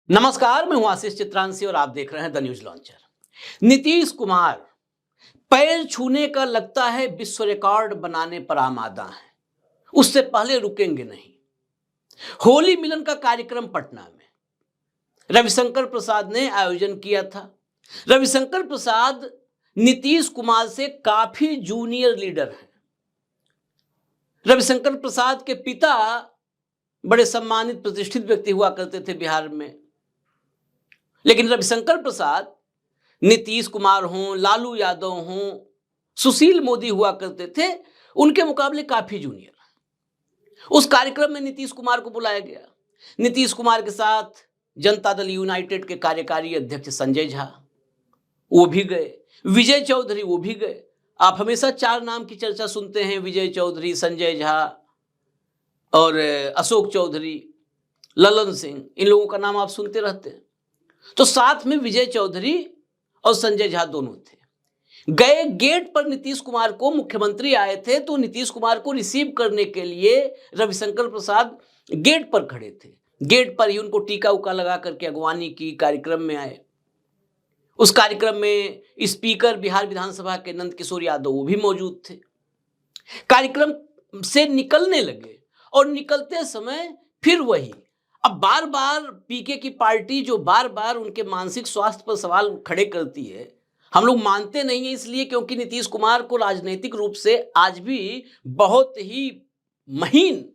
नमस्कार, मैं हूं आशीष चित्रांशी और आप देख रहे हैं the news launcher. Nitish Kumar पैर छूने का लगता है विश्व रिकॉर्ड बनाने पर आमादा है। उससे पहले रुकेंगे नहीं। होली मिलन का कार्यक्रम पटना में रविशंकर प्रसाद ने आयोजन किया था। रविशंकर प्रसाद नीतीश कुमार से काफी जूनियर लीडर हैं। रविशंकर प्रसाद के पिता बड़े सम्मानित प्रतिष्ठित व्यक्ति हुआ करते थे बिहार में, लेकिन रविशंकर प्रसाद नीतीश कुमार हों, लालू यादव हों, सुशील मोदी हुआ करते थे, उनके मुकाबले काफी जूनियर। उस कार्यक्रम में नीतीश कुमार को बुलाया गया। नीतीश कुमार के साथ जनता दल यूनाइटेड के कार्यकारी अध्यक्ष संजय झा वो भी गए, विजय चौधरी वो भी गए। आप हमेशा चार नाम की चर्चा सुनते हैं, विजय चौधरी, संजय झा और अशोक चौधरी, ललन सिंह, इन लोगों का नाम आप सुनते रहते हैं। तो साथ में विजय चौधरी और संजय झा दोनों थे। गए गेट पर नीतीश कुमार को, मुख्यमंत्री आए थे तो नीतीश कुमार को रिसीव करने के लिए रविशंकर प्रसाद गेट पर खड़े थे। गेट पर ही उनको टीका उका लगा करके अगवानी की, कार्यक्रम में आए। उस कार्यक्रम में स्पीकर बिहार विधानसभा के नंद किशोर यादव वो भी मौजूद थे। कार्यक्रम से निकलने लगे और निकलते समय फिर वही, अब बार बार पीके की पार्टी जो बार बार उनके मानसिक स्वास्थ्य पर सवाल खड़े करती है, हम लोग मानते नहीं है इसलिए क्योंकि नीतीश कुमार को राजनीतिक रूप से आज भी बहुत ही महीन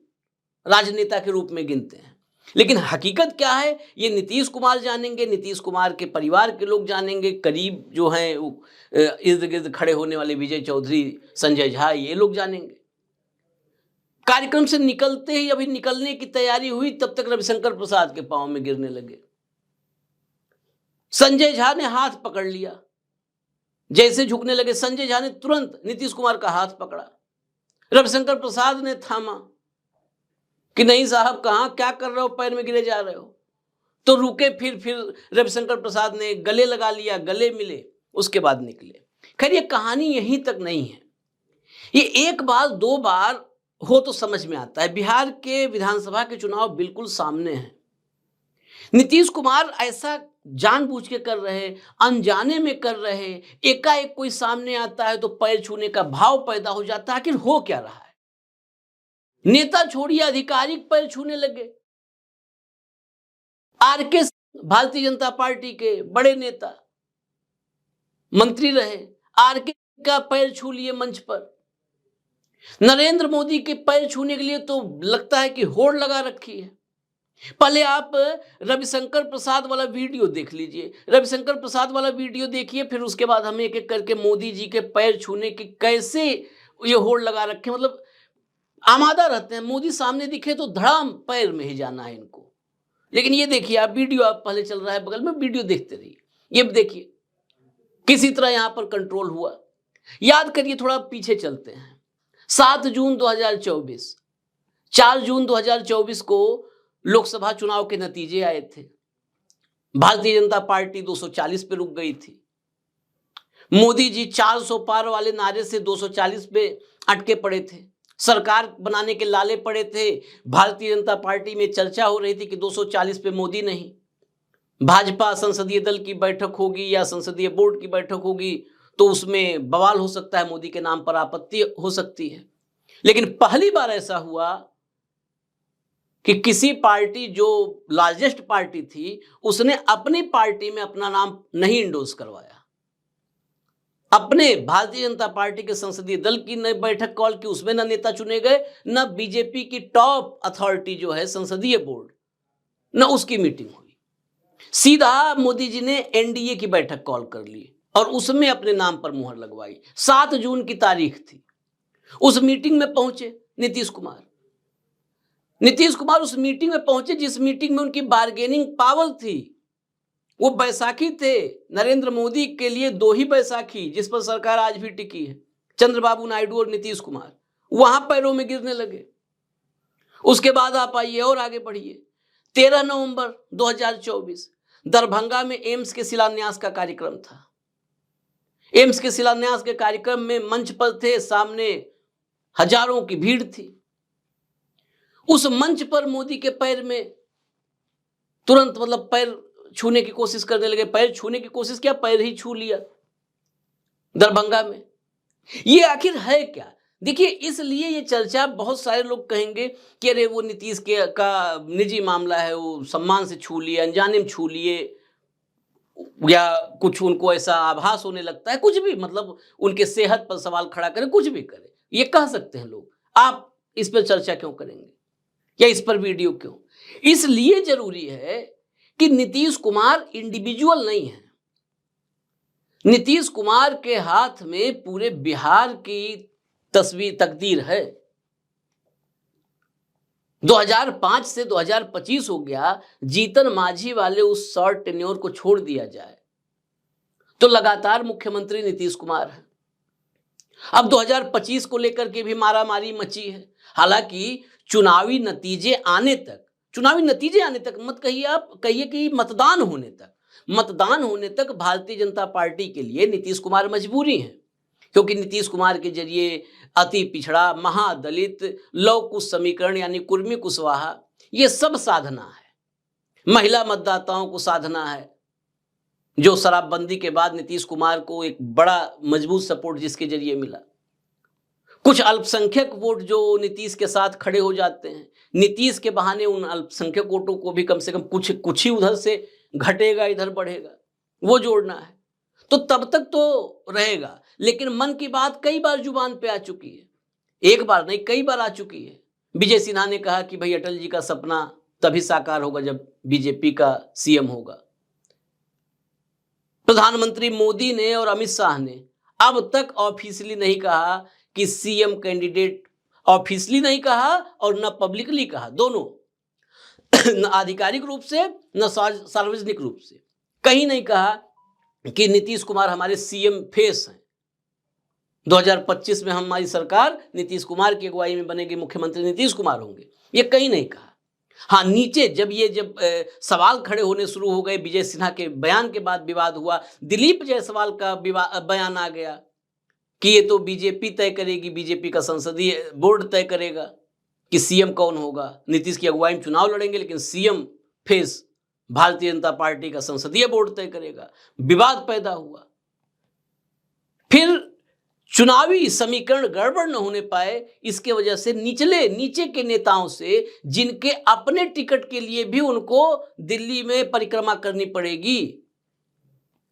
राजनेता के रूप में गिनते हैं। लेकिन हकीकत क्या है ये नीतीश कुमार जानेंगे, नीतीश कुमार के परिवार के लोग जानेंगे, करीब जो हैं इर्द गिर्द खड़े होने वाले विजय चौधरी, संजय झा, ये लोग जानेंगे। कार्यक्रम से निकलते ही, अभी निकलने की तैयारी हुई, तब तक रविशंकर प्रसाद के पांव में गिरने लगे। संजय झा ने हाथ पकड़ लिया। जैसे झुकने लगे, संजय झा ने तुरंत नीतीश कुमार का हाथ पकड़ा। रविशंकर प्रसाद ने थामा कि नहीं साहब, कहां क्या कर रहे हो, पैर में गिरे जा रहे हो। तो रुके, फिर रविशंकर प्रसाद ने गले लगा लिया, गले मिले, उसके बाद निकले। खैर ये कहानी यहीं तक नहीं है, ये एक बार दो बार हो तो समझ में आता है। बिहार के विधानसभा के चुनाव बिल्कुल सामने हैं। नीतीश कुमार ऐसा जानबूझ के कर रहे, अनजाने में कर रहे, एकाएक कोई सामने आता है तो पैर छूने का भाव पैदा हो जाता है। आखिर हो क्या रहा है? नेता छोड़िए, आधिकारिक पैर छूने लगे। आरके, भारतीय जनता पार्टी के बड़े नेता, मंत्री रहे, आरके का पैर छू लिए मंच पर। नरेंद्र मोदी के पैर छूने के लिए तो लगता है कि होड़ लगा रखी है। पहले आप रविशंकर प्रसाद वाला वीडियो देख लीजिए, रविशंकर प्रसाद वाला वीडियो देखिए, फिर उसके बाद हम एक एक करके मोदी जी के पैर छूने की कैसे ये होड़ लगा रखे, मतलब आमादा रहते हैं। मोदी सामने दिखे तो धड़ाम पैर में ही जाना है इनको। लेकिन ये देखिए आप, वीडियो आप पहले चल रहा है बगल में, वीडियो देखते रहिए। ये देखिए किसी तरह यहां पर कंट्रोल हुआ। याद करिए, थोड़ा पीछे चलते हैं। 7 जून 2024, 4 जून 2024 को लोकसभा चुनाव के नतीजे आए थे। भारतीय जनता पार्टी 240 पे रुक गई थी। मोदी जी 400 पार वाले नारे से 240 पे अटके पड़े थे। सरकार बनाने के लाले पड़े थे। भारतीय जनता पार्टी में चर्चा हो रही थी कि 240 पे मोदी नहीं, भाजपा संसदीय दल की बैठक होगी या संसदीय बोर्ड की बैठक होगी तो उसमें बवाल हो सकता है, मोदी के नाम पर आपत्ति हो सकती है। लेकिन पहली बार ऐसा हुआ कि किसी पार्टी जो लार्जेस्ट पार्टी थी उसने अपनी पार्टी में अपना नाम नहीं इंडोर्स करवाया। अपने भारतीय जनता पार्टी के संसदीय दल की न बैठक कॉल की, उसमें न नेता चुने गए, न बीजेपी की टॉप अथॉरिटी जो है संसदीय बोर्ड, न उसकी मीटिंग हुई। सीधा मोदी जी ने एनडीए की बैठक कॉल कर ली और उसमें अपने नाम पर मुहर लगवाई। 7 जून की तारीख थी। उस मीटिंग में पहुंचे नीतीश कुमार। नीतीश कुमार उस मीटिंग में पहुंचे जिस मीटिंग में उनकी बार्गेनिंग पावर थी। वो बैसाखी थे नरेंद्र मोदी के लिए, 2 ही बैसाखी जिस पर सरकार आज भी टिकी है, चंद्रबाबू नायडू और नीतीश कुमार, वहां पैरों में गिरने लगे। उसके बाद आप आइए और आगे बढ़िए। 13 नवंबर 2024 दरभंगा में एम्स के शिलान्यास का कार्यक्रम था। एम्स के शिलान्यास के कार्यक्रम में मंच पर थे, सामने हजारों की भीड़ थी। उस मंच पर मोदी के पैर में तुरंत मतलब पैर छूने की कोशिश करने लगे। पैर छूने की कोशिश किया, पैर ही छू लिया दरभंगा में। ये आखिर है क्या? देखिए, इसलिए ये चर्चा बहुत सारे लोग कहेंगे कि अरे वो नीतीश के का निजी मामला है, वो सम्मान से छू लिए, अनजाने में छू लिए, या कुछ उनको ऐसा आभास होने लगता है, कुछ भी, मतलब उनके सेहत पर सवाल खड़ा करें, कुछ भी करें, ये कह सकते हैं लोग। आप इस पर चर्चा क्यों करेंगे या इस पर वीडियो क्यों? इसलिए जरूरी है कि नीतीश कुमार इंडिविजुअल नहीं है। नीतीश कुमार के हाथ में पूरे बिहार की तकदीर है। 2005 से 2025 हो गया, जीतन मांझी वाले उस शॉर्ट टेन्योर को छोड़ दिया जाए तो लगातार मुख्यमंत्री नीतीश कुमार है। अब 2025 को लेकर के भी मारामारी मची है। हालांकि चुनावी नतीजे आने तक मत कहिए, आप कहिए कि मतदान होने तक भारतीय जनता पार्टी के लिए नीतीश कुमार मजबूरी है, क्योंकि नीतीश कुमार के जरिए अति पिछड़ा, महादलित, लौह कुश समीकरण यानी कुर्मी कुशवाहा, ये सब साधना है। महिला मतदाताओं को साधना है, जो शराबबंदी के बाद नीतीश कुमार को एक बड़ा मजबूत सपोर्ट जिसके जरिए मिला। कुछ अल्पसंख्यक वोट जो नीतीश के साथ खड़े हो जाते हैं, नीतीश के बहाने उन अल्पसंख्यक वोटों को भी कम से कम कुछ ही उधर से घटेगा, इधर बढ़ेगा, वो जोड़ना है। तो तब तक तो रहेगा, लेकिन मन की बात कई बार जुबान पे आ चुकी है, एक बार नहीं कई बार आ चुकी है। विजय सिन्हा ने कहा कि भाई अटल जी का सपना तभी साकार होगा जब बीजेपी का सीएम होगा। प्रधानमंत्री मोदी ने और अमित शाह ने अब तक ऑफिशियली नहीं कहा कि सीएम कैंडिडेट, ऑफिशियली नहीं कहा और न पब्लिकली कहा, दोनों न आधिकारिक रूप से न सार्वजनिक रूप से कहीं नहीं कहा कि नीतीश कुमार हमारे सीएम फेस हैं। 2025 में हमारी सरकार नीतीश कुमार की अगुवाई में बनेगी, मुख्यमंत्री नीतीश कुमार होंगे, ये कहीं नहीं कहा। हाँ, नीचे जब सवाल खड़े होने शुरू हो गए, विजय सिन्हा के बयान के बाद विवाद हुआ, दिलीप जायसवाल का बयान आ गया कि ये तो बीजेपी तय करेगी, बीजेपी का संसदीय बोर्ड तय करेगा कि सीएम कौन होगा। नीतीश की अगुवाई में चुनाव लड़ेंगे, लेकिन CM face Bharatiya Janata party का संसदीय बोर्ड तय करेगा। विवाद पैदा हुआ। फिर चुनावी समीकरण गड़बड़ न होने पाए, इसके वजह से नीचे के नेताओं से, जिनके अपने टिकट के लिए भी उनको दिल्ली में परिक्रमा करनी पड़ेगी,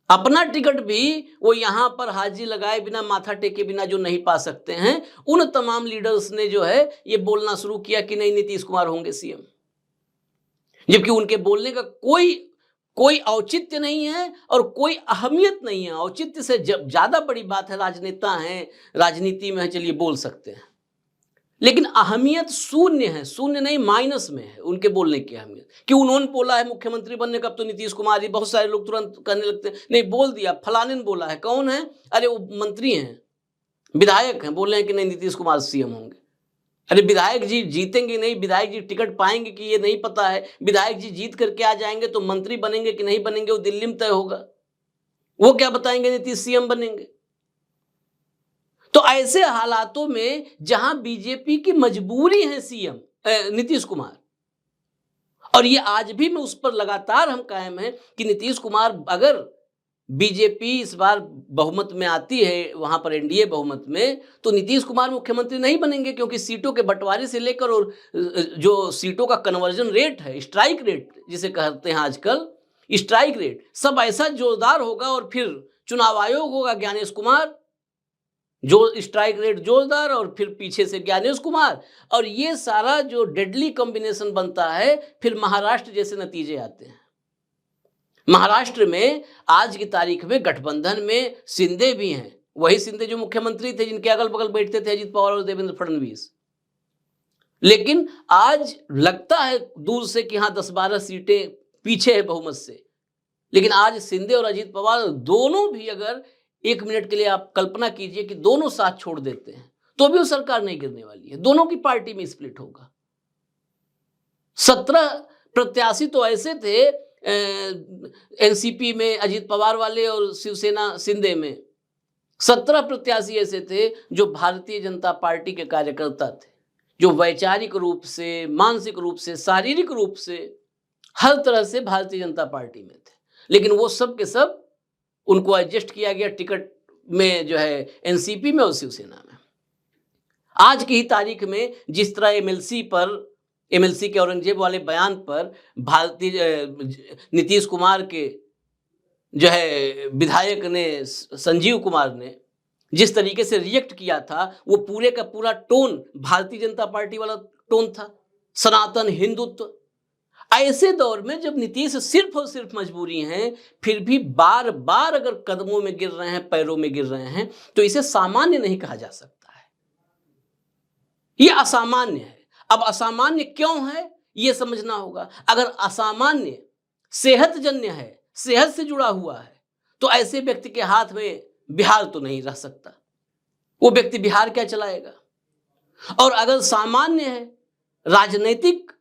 अपना टिकट भी वो यहां पर हाजिरी लगाए बिना, माथा टेके बिना जो नहीं पा सकते हैं, उन तमाम लीडर्स ने जो है ये बोलना शुरू किया कि नहीं, नीतीश कुमार होंगे सीएम, जबकि उनके बोलने का कोई औचित्य नहीं है और कोई अहमियत नहीं है। औचित्य से ज्यादा बड़ी बात है, राजनेता हैं, राजनीति में है, चलिए बोल सकते हैं, लेकिन अहमियत शून्य है, शून्य नहीं माइनस में है उनके बोलने की अहमियत। कि उन्होंने बोला है मुख्यमंत्री बनने का, अब तो नीतीश कुमार ही, बहुत सारे लोग तुरंत कहने लगते हैं नहीं बोल दिया, फलाने ने बोला है, कौन है, अरे वो मंत्री हैं, विधायक हैं, बोल रहे हैं कि नहीं नीतीश कुमार सीएम होंगे। अरे विधायक जी जीतेंगे नहीं, विधायक जी टिकट पाएंगे कि ये नहीं पता है, विधायक जी जीत करके आ जाएंगे तो मंत्री बनेंगे कि नहीं बनेंगे वो दिल्ली में तय होगा, वो क्या बताएंगे नीतीश सीएम बनेंगे। तो ऐसे हालातों में जहां बीजेपी की मजबूरी है सीएम नीतीश कुमार, और ये आज भी मैं उस पर लगातार हम कायम हैं कि नीतीश कुमार, अगर बीजेपी इस बार बहुमत में आती है, वहां पर एनडीए बहुमत में, तो नीतीश कुमार मुख्यमंत्री नहीं बनेंगे, क्योंकि सीटों के बंटवारे से लेकर और जो सीटों का कन्वर्जन रेट है, स्ट्राइक रेट जिसे कहते हैं आजकल, स्ट्राइक रेट सब ऐसा जोरदार होगा, और फिर चुनाव आयोग होगा ज्ञानेश कुमार, जो स्ट्राइक रेट जोरदार, और फिर पीछे से ज्ञानेश कुमार, और ये सारा जो डेडली कॉम्बिनेशन बनता है, फिर महाराष्ट्र जैसे नतीजे आते हैं। महाराष्ट्र में आज की तारीख में गठबंधन में शिंदे भी हैं, वही शिंदे जो मुख्यमंत्री थे, जिनके अगल बगल बैठते थे अजीत पवार और देवेंद्र फडणवीस, लेकिन आज लगता है दूर से कि हाँ 10-12 सीटें पीछे है बहुमत से, लेकिन आज शिंदे और अजीत पवार दोनों भी, अगर एक मिनट के लिए आप कल्पना कीजिए कि दोनों साथ छोड़ देते हैं, तो भी वो सरकार नहीं गिरने वाली है, दोनों की पार्टी में स्प्लिट होगा। 17 प्रत्याशी तो ऐसे थे एनसीपी में अजीत पवार वाले और शिवसेना शिंदे में, 17 प्रत्याशी ऐसे थे जो भारतीय जनता पार्टी के कार्यकर्ता थे, जो वैचारिक रूप से, मानसिक रूप से, शारीरिक रूप से हर तरह से भारतीय जनता पार्टी में थे, लेकिन वो सब के सब उनको एडजस्ट किया गया टिकट में, जो है एनसीपी में और शिवसेना में। आज की ही तारीख में जिस तरह एमएलसी के औरंगजेब वाले बयान पर नीतीश कुमार के जो है विधायक ने, संजीव कुमार ने जिस तरीके से रिएक्ट किया था, वो पूरे का पूरा टोन भारतीय जनता पार्टी वाला टोन था, सनातन हिंदुत्व। ऐसे दौर में जब नीतीश सिर्फ और सिर्फ मजबूरी हैं, फिर भी बार बार अगर कदमों में गिर रहे हैं, पैरों में गिर रहे हैं, तो इसे सामान्य नहीं कहा जा सकता है, ये असामान्य है। अब असामान्य क्यों है ये समझना होगा। अगर असामान्य सेहतजन्य है, सेहत से जुड़ा हुआ है, तो ऐसे व्यक्ति के हाथ में बिहार तो नहीं रह सकता, वो व्यक्ति बिहार क्या चलाएगा। और अगर सामान्य है, राजनीतिक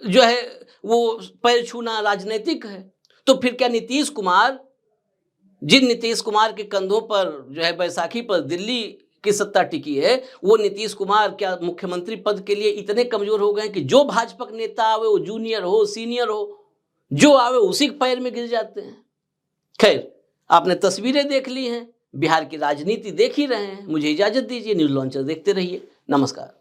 जो है वो पैर छूना राजनीतिक है, तो फिर क्या नीतीश कुमार, जिन नीतीश कुमार के कंधों पर जो है बैसाखी पर दिल्ली की सत्ता टिकी है, वो नीतीश कुमार क्या मुख्यमंत्री पद के लिए इतने कमजोर हो गए कि जो भाजपा का नेता आवे, वो जूनियर हो सीनियर हो, जो आवे उसी के पैर में गिर जाते हैं। खैर, आपने तस्वीरें देख ली हैं, बिहार की राजनीति देख ही रहे हैं। मुझे इजाजत दीजिए, न्यूज लॉन्चर देखते रहिए। नमस्कार।